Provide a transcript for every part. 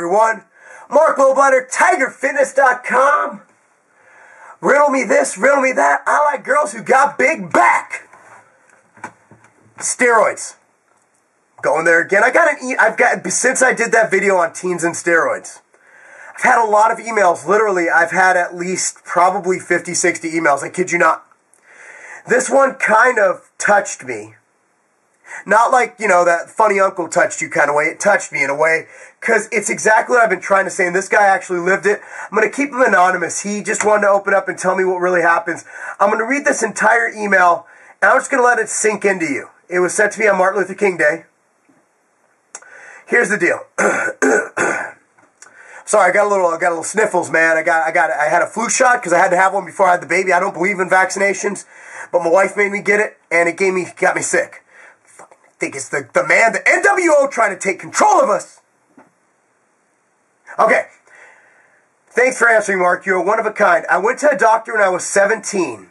everyone. Marc Lobliner, TigerFitness.com. Riddle me this, riddle me that. I like girls who got big back. Steroids. Going there again. Since I did that video on teens and steroids, I've had a lot of emails. Literally, I've had at least probably 50, 60 emails. I kid you not. This one kind of touched me. Not like, you know, that funny uncle touched you kind of way. It touched me in a way because it's exactly what I've been trying to say, and this guy actually lived it. I'm going to keep him anonymous. He just wanted to open up and tell me what really happens. I'm going to read this entire email, and I'm just going to let it sink into you. It was sent to me on Martin Luther King Day. Here's the deal. Sorry, I got a little sniffles, man. I had a flu shot because I had to have one before I had the baby. I don't believe in vaccinations, but my wife made me get it, and it got me sick. I think it's the man, the NWO, trying to take control of us. Okay. Thanks for answering, Mark. You're one of a kind. I went to a doctor when I was 17.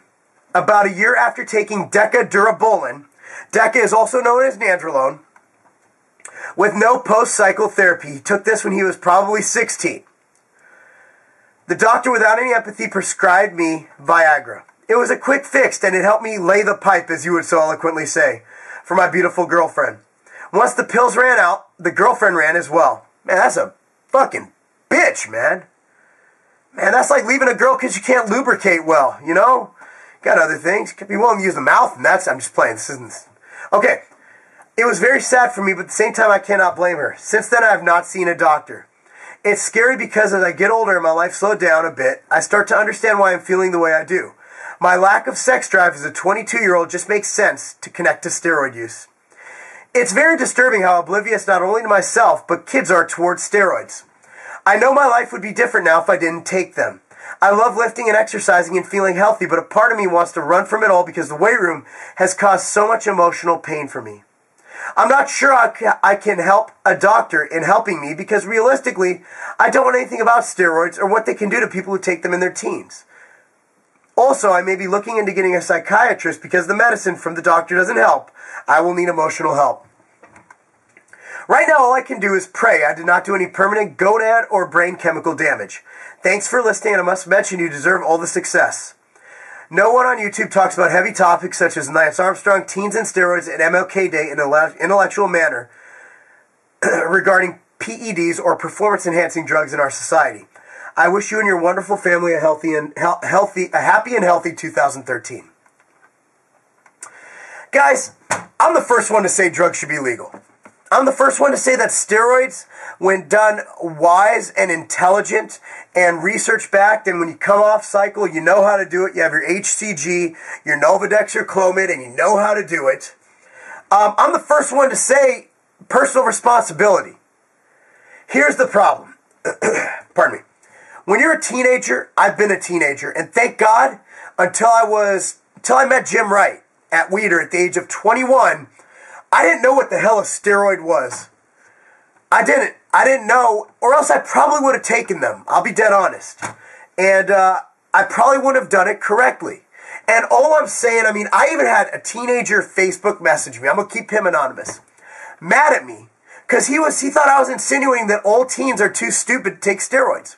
About a year after taking Deca-Durabolin, Deca is also known as Nandrolone, with no post-cycle therapy. He took this when he was probably 16. The doctor, without any empathy, prescribed me Viagra. It was a quick fix, and it helped me lay the pipe, as you would so eloquently say, for my beautiful girlfriend. Once the pills ran out, the girlfriend ran as well. Man, that's a fucking bitch, man. Man, that's like leaving a girl because you can't lubricate well, you know? Got other things. Could be willing to use the mouth, and that's... I'm just playing. This isn't... Okay. It was very sad for me, but at the same time, I cannot blame her. Since then, I have not seen a doctor. It's scary because as I get older and my life slowed down a bit, I start to understand why I'm feeling the way I do. My lack of sex drive as a 22-year-old just makes sense to connect to steroid use. It's very disturbing how oblivious not only to myself, but kids are towards steroids. I know my life would be different now if I didn't take them. I love lifting and exercising and feeling healthy, but a part of me wants to run from it all because the weight room has caused so much emotional pain for me. I'm not sure I can help a doctor in helping me because realistically, I don't know anything about steroids or what they can do to people who take them in their teens. Also, I may be looking into getting a psychiatrist because the medicine from the doctor doesn't help. I will need emotional help. Right now, all I can do is pray I did not do any permanent gonad or brain chemical damage. Thanks for listening, and I must mention you deserve all the success. No one on YouTube talks about heavy topics such as Lance Armstrong, teens and steroids, and MLK Day in an intellectual manner regarding PEDs or performance-enhancing drugs in our society. I wish you and your wonderful family a happy and healthy 2013. Guys, I'm the first one to say drugs should be legal. I'm the first one to say that steroids, when done wise and intelligent and research-backed, and when you come off cycle, you know how to do it. You have your HCG, your Nolvadex, your Clomid, and you know how to do it. I'm the first one to say personal responsibility. Here's the problem. Pardon me. When you're a teenager, I've been a teenager, and thank God, until I met Jim Wright at Weider at the age of 21, I didn't know what the hell a steroid was. I didn't know, or else I probably would have taken them. I'll be dead honest. And I probably wouldn't have done it correctly. And all I'm saying, I mean, I even had a teenager Facebook message me. I'm going to keep him anonymous. Mad at me, because he thought I was insinuating that all teens are too stupid to take steroids.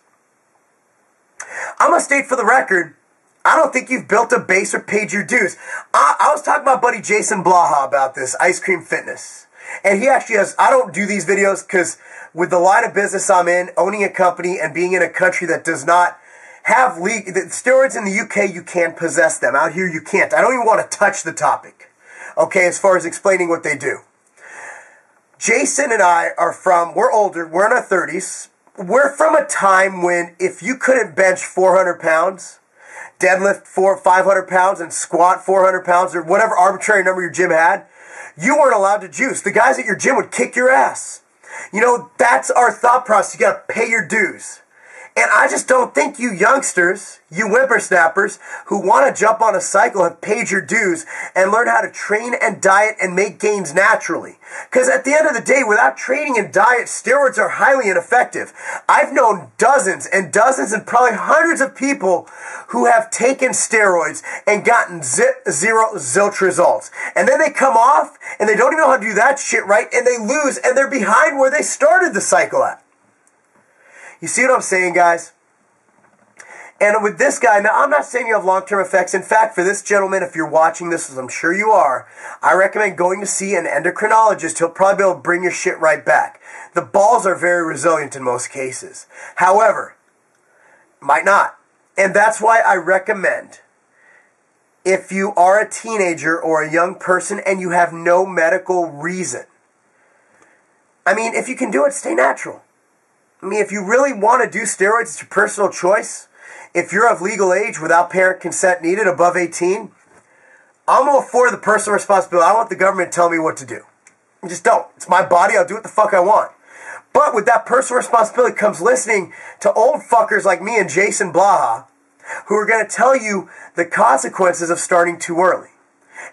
I'm going to state for the record, I don't think you've built a base or paid your dues. I was talking to my buddy Jason Blaha about this, Ice Cream Fitness. And he actually has, I don't do these videos because with the line of business I'm in, owning a company and being in a country that does not have steroids in the UK, you can't possess them. Out here, you can't. I don't even want to touch the topic, okay, as far as explaining what they do. Jason and I we're older, we're in our 30s. We're from a time when if you couldn't bench 400 pounds, deadlift 500 pounds, and squat 400 pounds, or whatever arbitrary number your gym had, you weren't allowed to juice. The guys at your gym would kick your ass. You know, that's our thought process. You got to pay your dues. And I just don't think you youngsters, you whippersnappers, who want to jump on a cycle have paid your dues and learned how to train and diet and make gains naturally. Because at the end of the day, without training and diet, steroids are highly ineffective. I've known dozens and probably hundreds of people who have taken steroids and gotten zilch results. And then they come off and they don't even know how to do that shit right, and they lose and they're behind where they started the cycle at. You see what I'm saying, guys? And with this guy, now I'm not saying you have long-term effects. In fact, for this gentleman, if you're watching this, as I'm sure you are, I recommend going to see an endocrinologist. He'll probably be able to bring your shit right back. The balls are very resilient in most cases. However, might not. And that's why I recommend, if you are a teenager or a young person and you have no medical reason, I mean, if you can do it, stay natural. I mean, if you really want to do steroids, it's your personal choice. If you're of legal age without parent consent needed, above 18, I'm all for the personal responsibility. I don't want the government to tell me what to do. I just don't. It's my body. I'll do what the fuck I want. But with that personal responsibility comes listening to old fuckers like me and Jason Blaha, who are going to tell you the consequences of starting too early.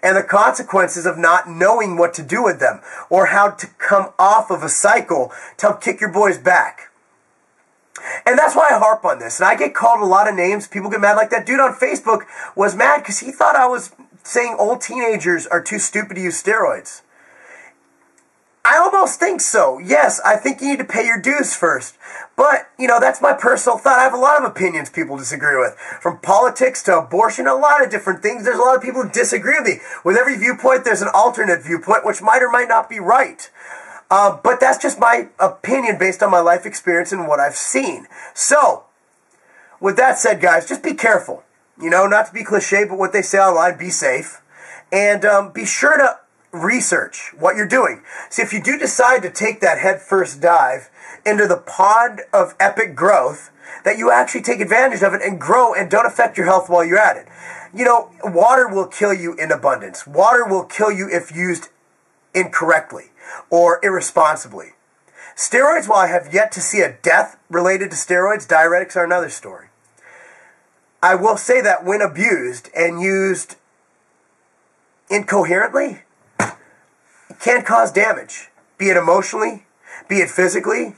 And the consequences of not knowing what to do with them. Or how to come off of a cycle to help kick your boys back. And that's why I harp on this. And I get called a lot of names. People get mad. Like that dude on Facebook was mad because he thought I was saying old teenagers are too stupid to use steroids. I almost think so. Yes, I think you need to pay your dues first. But, you know, that's my personal thought. I have a lot of opinions people disagree with. From politics to abortion, a lot of different things. There's a lot of people who disagree with me. With every viewpoint, there's an alternate viewpoint, which might or might not be right. But that's just my opinion based on my life experience and what I've seen. So, with that said, guys, just be careful. You know, not to be cliche, but what they say online, be safe. And be sure to research what you're doing. See, if you do decide to take that headfirst dive into the pond of epic growth, that you actually take advantage of it and grow and don't affect your health while you're at it. You know, water will kill you in abundance. Water will kill you if used incorrectly or irresponsibly. Steroids, while I have yet to see a death related to steroids, diuretics are another story. I will say that when abused and used incoherently, it can cause damage, be it emotionally, be it physically,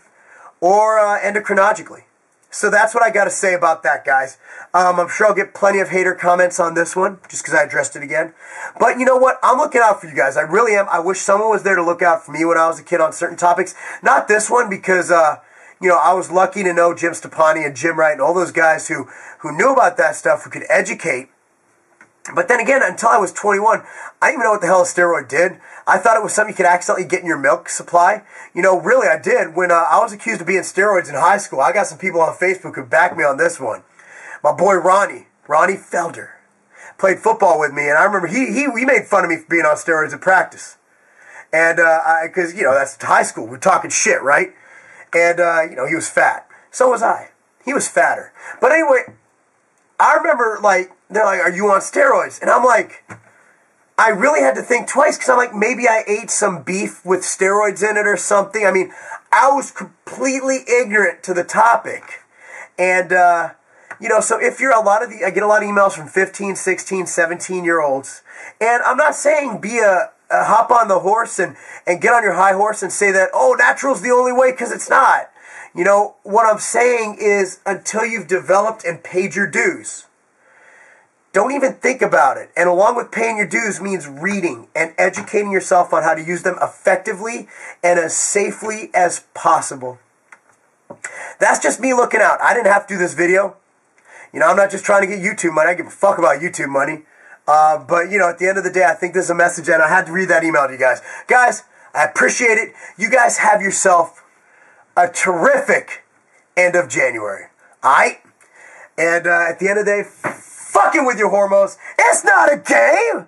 or endocrinologically. So that's what I got to say about that, guys. I'm sure I'll get plenty of hater comments on this one, just because I addressed it again. But you know what? I'm looking out for you guys. I really am. I wish someone was there to look out for me when I was a kid on certain topics. Not this one, because you know, I was lucky to know Jim Stepani and Jim Wright and all those guys who knew about that stuff, who could educate. But then again, until I was 21, I didn't even know what the hell a steroid did. I thought it was something you could accidentally get in your milk supply. You know, really, I did. When I was accused of being steroids in high school, I got some people on Facebook who backed me on this one. My boy Ronnie Felder, played football with me, and I remember he made fun of me for being on steroids in practice. And, because, you know, that's high school. We're talking shit, right? And, you know, he was fat. So was I. He was fatter. But anyway, I remember, like, they're like, are you on steroids? And I'm like, I really had to think twice, because I'm like, maybe I ate some beef with steroids in it or something. I mean, I was completely ignorant to the topic. And, you know, so if you're I get a lot of emails from 15, 16, 17-year-olds. And I'm not saying be a hop on the horse and get on your high horse and say that, oh, natural's the only way, because it's not. You know, what I'm saying is, until you've developed and paid your dues, don't even think about it. And along with paying your dues means reading and educating yourself on how to use them effectively and as safely as possible. That's just me looking out. I didn't have to do this video. You know, I'm not just trying to get YouTube money. I give a fuck about YouTube money. But, you know, at the end of the day, I think there's a message, and I had to read that email to you guys. Guys, I appreciate it. You guys have yourself a terrific end of January. Alright? And at the end of the day, fucking with your hormones. It's not a game!